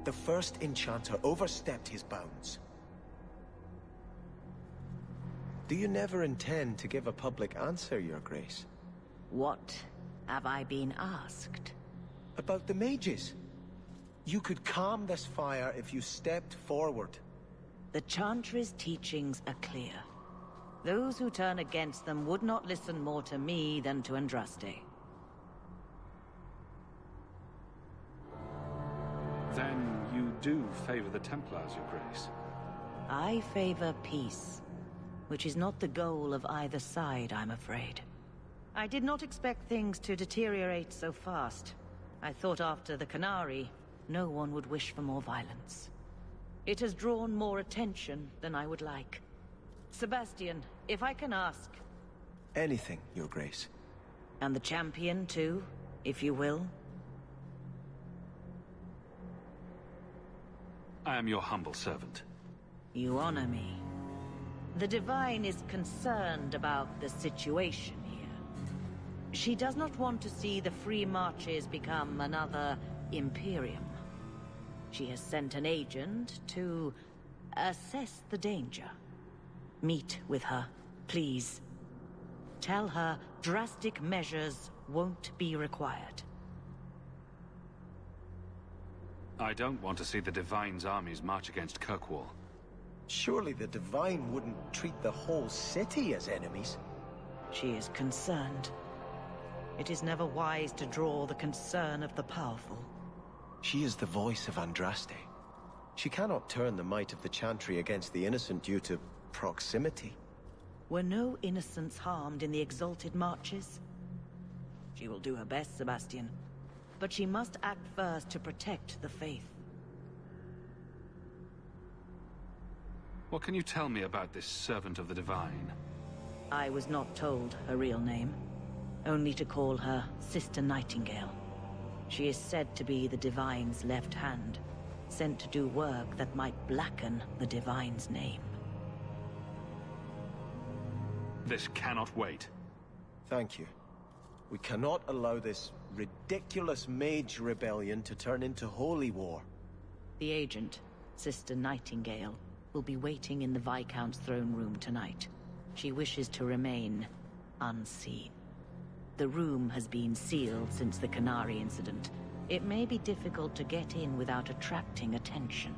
The first enchanter overstepped his bounds. Do you never intend to give a public answer, Your Grace? What have I been asked? About the mages. You could calm this fire if you stepped forward. The Chantry's teachings are clear. Those who turn against them would not listen more to me than to Andraste. Then you do favor the Templars, Your Grace? I favor peace, which is not the goal of either side, I'm afraid. I did not expect things to deteriorate so fast. I thought after the Canary, no one would wish for more violence. It has drawn more attention than I would like. Sebastian, if I can ask... Anything, Your Grace. And the champion, too, if you will? I am your humble servant. You honor me. The Divine is concerned about the situation here. She does not want to see the Free Marches become another Imperium. She has sent an agent to assess the danger. Meet with her, please. Tell her drastic measures won't be required. I don't want to see the Divine's armies march against Kirkwall. Surely the Divine wouldn't treat the whole city as enemies. She is concerned. It is never wise to draw the concern of the powerful. She is the voice of Andraste. She cannot turn the might of the Chantry against the innocent due to proximity. Were no innocents harmed in the exalted marches? She will do her best, Sebastian. But she must act first to protect the faith. What can you tell me about this servant of the Divine? I was not told her real name. Only to call her Sister Nightingale. She is said to be the Divine's left hand, sent to do work that might blacken the Divine's name. This cannot wait. Thank you. We cannot allow this ridiculous mage rebellion to turn into holy war. The agent, Sister Nightingale, will be waiting in the Viscount's throne room tonight. She wishes to remain unseen. The room has been sealed since the Canary incident. It may be difficult to get in without attracting attention.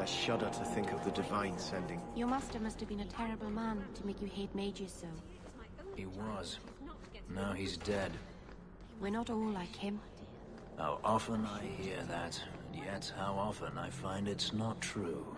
I shudder to think of the Divine sending. Your master must have been a terrible man to make you hate mages so. He was. Now he's dead. We're not all like him. How often I hear that, and yet how often I find it's not true.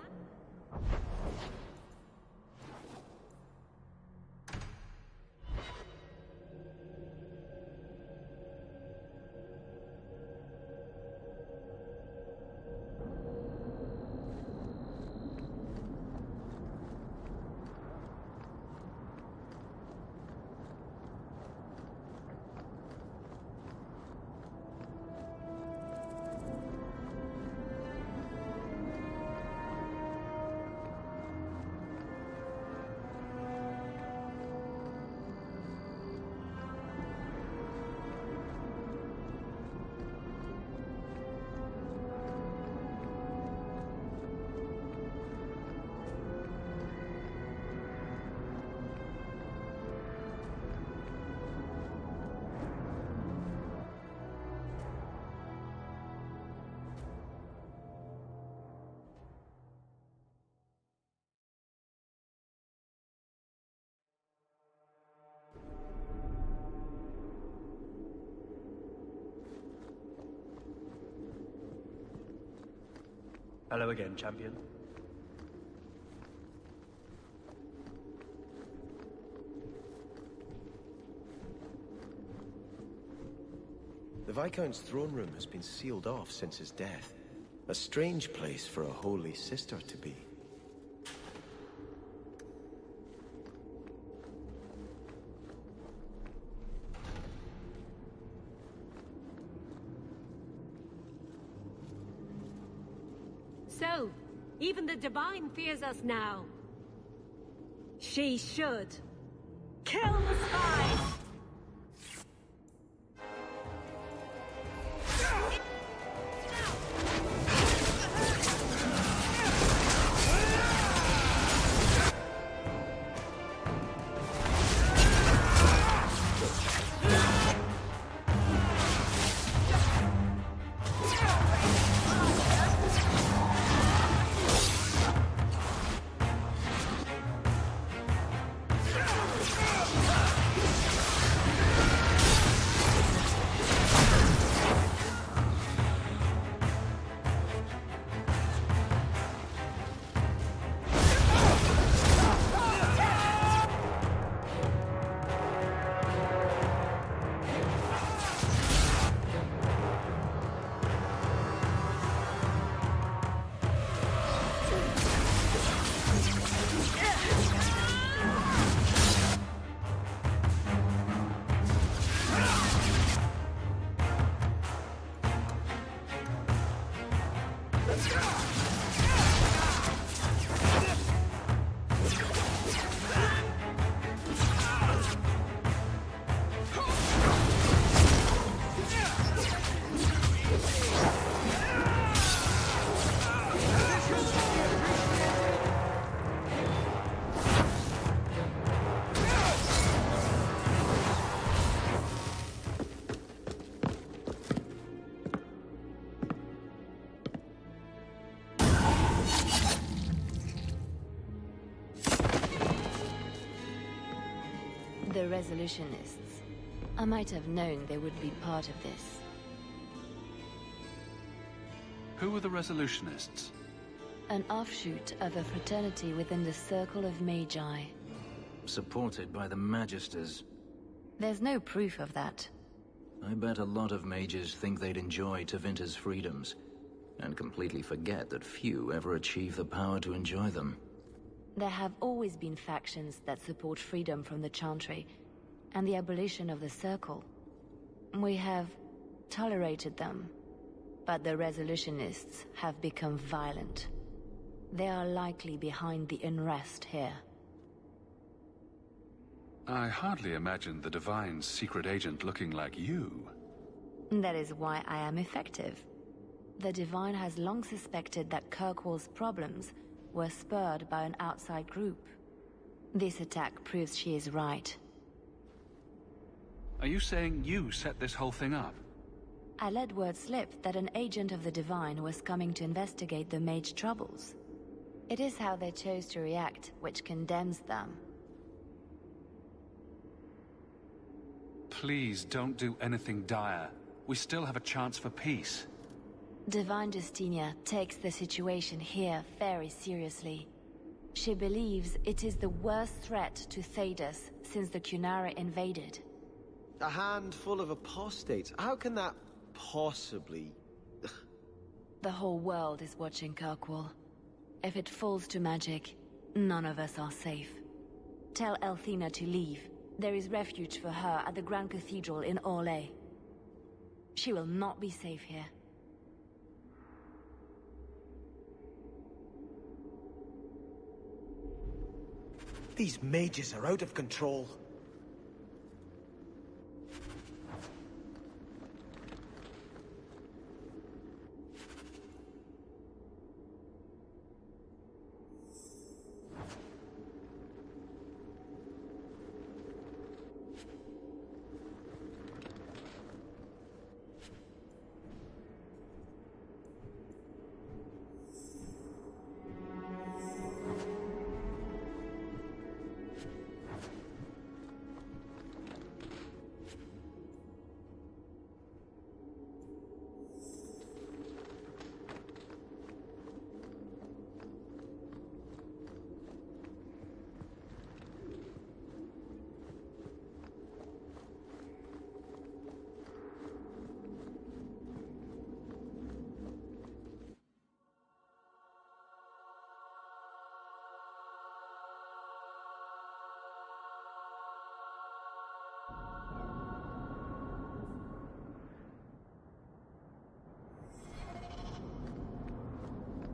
Hello again, champion. The Viscount's throne room has been sealed off since his death. A strange place for a holy sister to be. So, even the Divine fears us now. She should. Kill the spies! The Resolutionists. I might have known they would be part of this. Who are the Resolutionists? An offshoot of a fraternity within the Circle of Magi. Supported by the Magisters. There's no proof of that. I bet a lot of mages think they'd enjoy Tevinter's freedoms, and completely forget that few ever achieve the power to enjoy them. There have always been factions that support freedom from the Chantry, and the abolition of the Circle. We have tolerated them, but the Resolutionists have become violent. They are likely behind the unrest here. I hardly imagined the Divine's secret agent looking like you. That is why I am effective. The Divine has long suspected that Kirkwall's problems were spurred by an outside group. This attack proves she is right. Are you saying you set this whole thing up? I let word slip that an agent of the Divine was coming to investigate the Mage troubles. It is how they chose to react which condemns them. Please don't do anything dire. We still have a chance for peace. Divine Justinia takes the situation here very seriously. She believes it is the worst threat to Thedas since the Cunara invaded. A handful of apostates? How can that possibly... The whole world is watching Kirkwall. If it falls to magic, none of us are safe. Tell Elthina to leave. There is refuge for her at the Grand Cathedral in Orlais. She will not be safe here. These mages are out of control.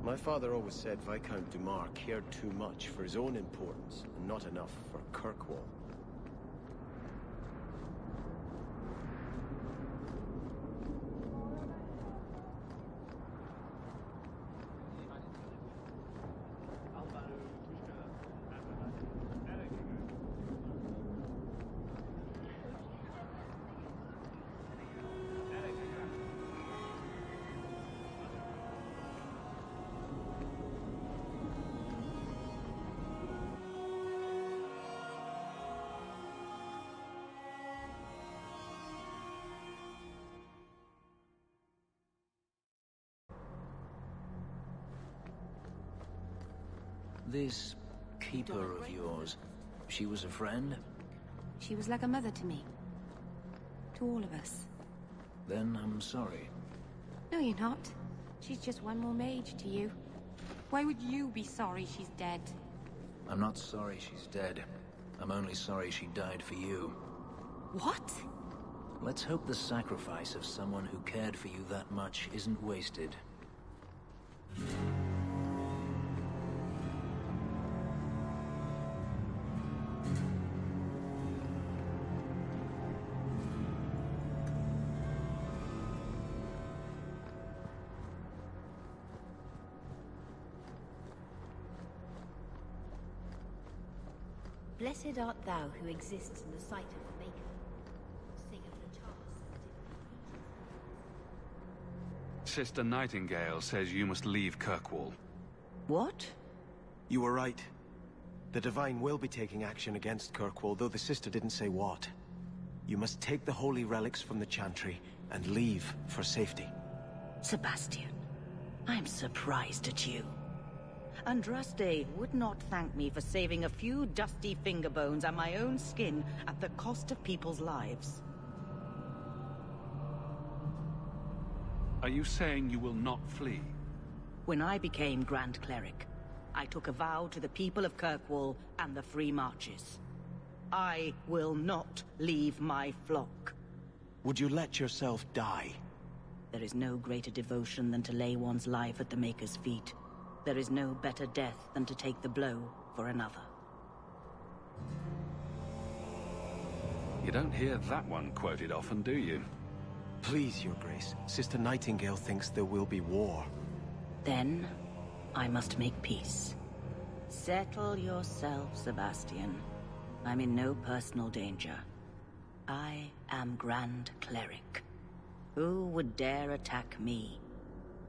My father always said Viscount Dumar cared too much for his own importance, and not enough for Kirkwall. This keeper of yours, she was a friend? She was like a mother to me. To all of us. Then I'm sorry. No, you're not. She's just one more mage to you. Why would you be sorry she's dead? I'm not sorry she's dead. I'm only sorry she died for you. What? Let's hope the sacrifice of someone who cared for you that much isn't wasted. Blessed art thou who exists in the sight of the Maker. Sing of the task that it Sister Nightingale says you must leave Kirkwall. What? You were right. The Divine will be taking action against Kirkwall, though the sister didn't say what. You must take the holy relics from the Chantry and leave for safety. Sebastian, I'm surprised at you. Andraste would not thank me for saving a few dusty finger bones and my own skin at the cost of people's lives. Are you saying you will not flee? When I became Grand Cleric, I took a vow to the people of Kirkwall and the Free Marches. I will not leave my flock. Would you let yourself die? There is no greater devotion than to lay one's life at the Maker's feet. There is no better death than to take the blow for another. You don't hear that one quoted often, do you? Please, Your Grace. Sister Nightingale thinks there will be war. Then, I must make peace. Settle yourself, Sebastian. I'm in no personal danger. I am Grand Cleric. Who would dare attack me?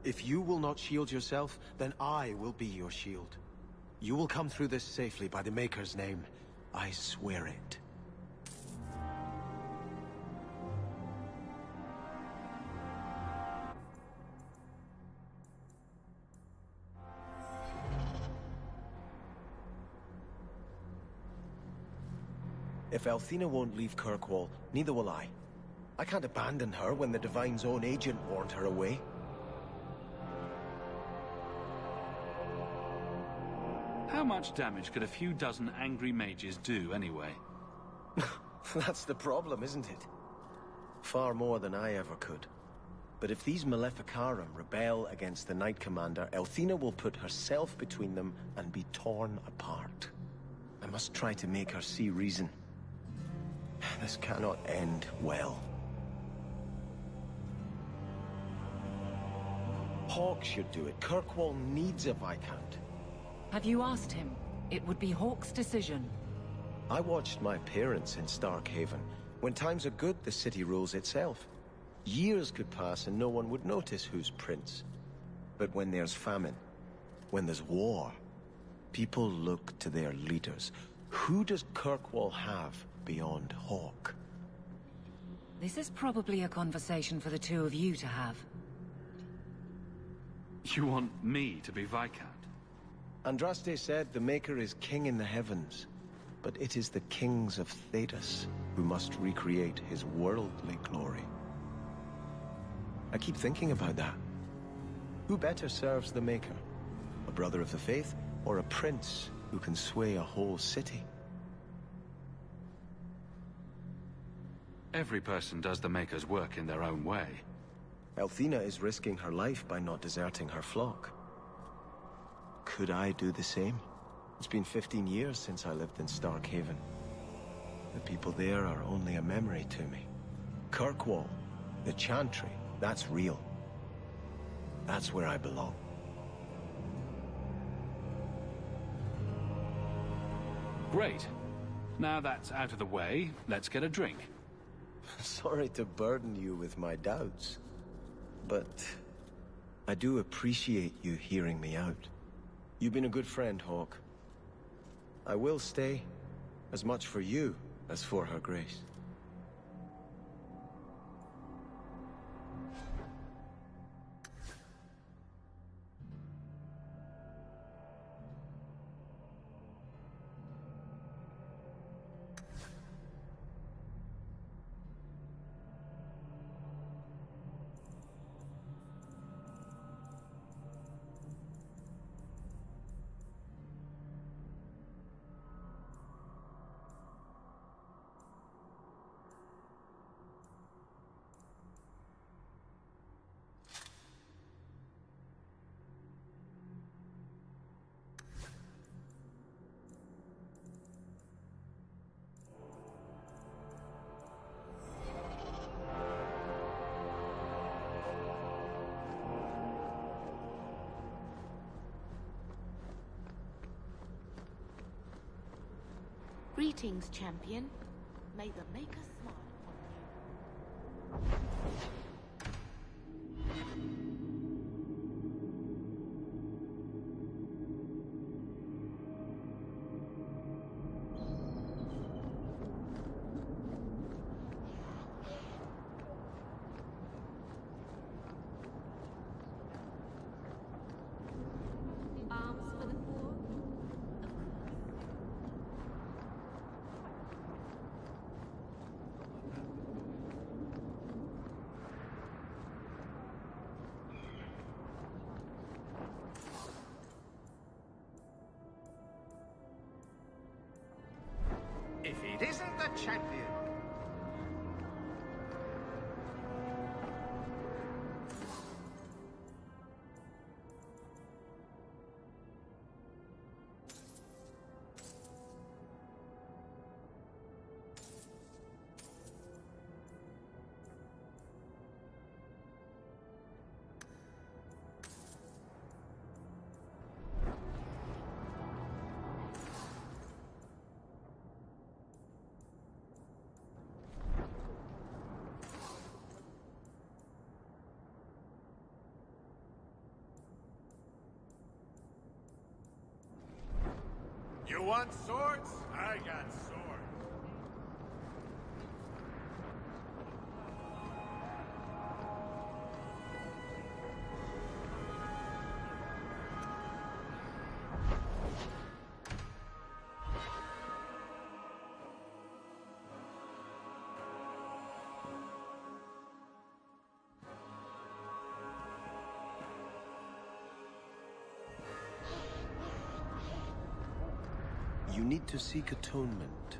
If you will not shield yourself, then I will be your shield. You will come through this safely by the Maker's name. I swear it. If Althena won't leave Kirkwall, neither will I. I can't abandon her when the Divine's own agent warned her away. How much damage could a few dozen angry mages do, anyway? That's the problem, isn't it? Far more than I ever could. But if these Maleficarum rebel against the Knight Commander, Althena will put herself between them and be torn apart. I must try to make her see reason. This cannot end well. Hawke should do it. Kirkwall needs a Viscount. Have you asked him? It would be Hawke's decision. I watched my parents in Starkhaven. When times are good, the city rules itself. Years could pass and no one would notice who's prince. But when there's famine, when there's war, people look to their leaders. Who does Kirkwall have beyond Hawke? This is probably a conversation for the two of you to have. You want me to be Viscount? Andraste said the Maker is king in the heavens, but it is the kings of Thedas who must recreate his worldly glory. I keep thinking about that. Who better serves the Maker? A brother of the faith, or a prince who can sway a whole city? Every person does the Maker's work in their own way. Althena is risking her life by not deserting her flock. Could I do the same? It's been 15 years since I lived in Starkhaven. The people there are only a memory to me. Kirkwall, the Chantry, that's real. That's where I belong. Great. Now that's out of the way, let's get a drink. Sorry to burden you with my doubts, but I do appreciate you hearing me out. You've been a good friend, Hawke. I will stay, as much for you as for her grace. Greetings, champion. May the Maker smile upon you. Arms for the poor. If it isn't the champion. You want swords? I got swords. You need to seek atonement.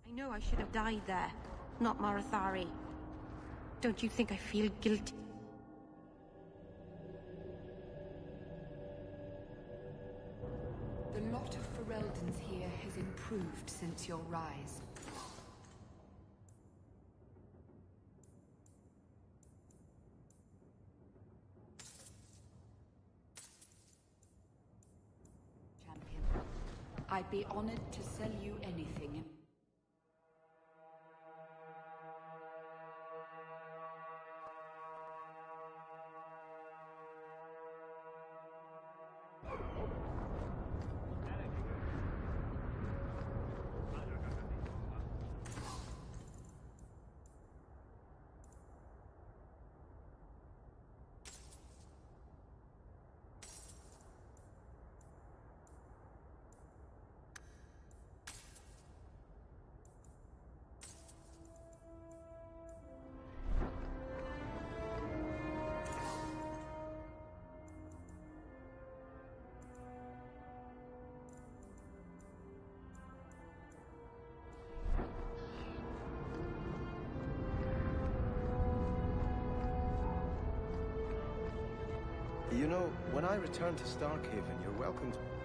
I know I should have died there, not Marathari. Don't you think I feel guilty? The lot of Fereldans here has improved since your rise. Champion, I'd be honored to sell you anything. You know, when I return to Starkhaven, you're welcome to...